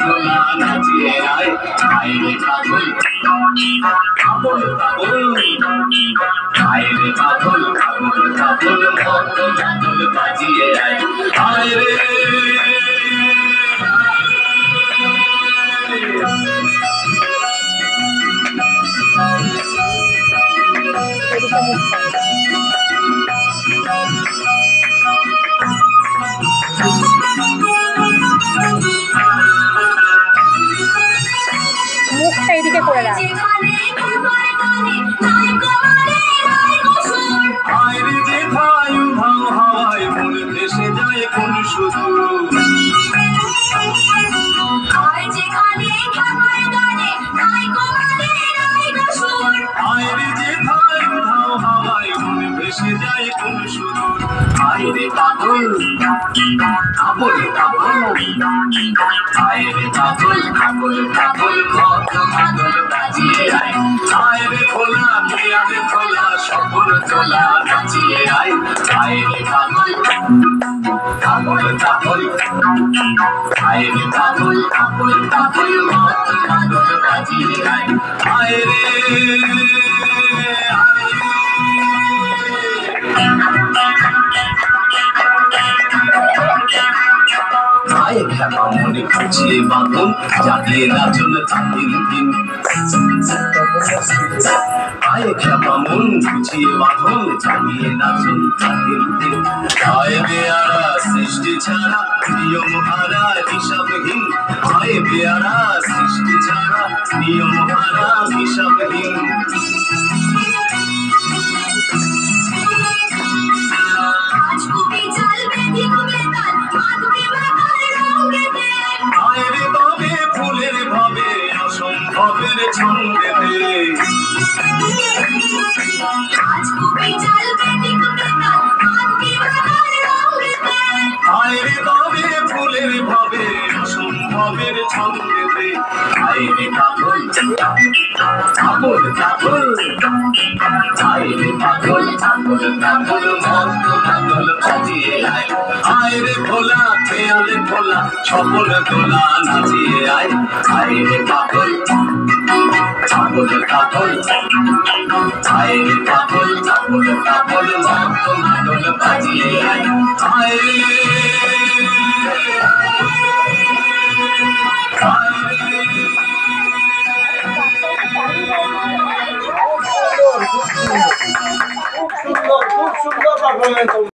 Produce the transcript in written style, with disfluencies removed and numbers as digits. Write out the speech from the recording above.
দোলা নাচিয়ে আয় আয় রে পাগল পাগল পাগল আয় রে পাগল পাগল পাগল মত মাদল বাজিয়ে আয় আয় রে মুখটা এদিকে করে রাখ। হাওয়ায় মন ভেসে যায় কোন শুধু ভেসে যায় কোন শুধু আইরে পাগল পাগল পাগল আইরে পাগল পাগল পাগল মত মাদল বাজিয়ে আয় আইরে খোলা পিয়ারে খোলা সকল তোলা নাচিয়ে আয় আইরে পাগল পাগল পাগল আইরে পাগল পাগল পাগল মত মাদল বাজিয়ে আয় আইরে মনে খুঁজিয়ে বাঁধন জাগিয়ে নাচন দিন দিন আয় খেপা মন খুঁজিয়ে বাঁধন জাগিয়ে নাচন দিন দিন আয় বেয়ারা সৃষ্টি ছাড়া নিয়ম হারা হিসাবহীন আয় বেয়ারা সৃষ্টি ছাড়া নিয়ম হারা হিসাবহীন অসম্ভবের ছন্দেতে আইরে তবে ফুলের ভাবে অসম্ভবের ছন্দেতে আইরে পাগল পাগল পাগল আইরে পাগল পাগল পাগল মত পাগল বাজিয়ে আয় আইরে ভোলা খেয়ালে ভোলা সকল দোলা নাচিয়ে আয় আইরে পাগল পাগল পাগল আইরে পাগল পাগল পাগল মত মাদল বাজিয়ে আয় আইরে খুব সুন্দর পারফরমেন্স।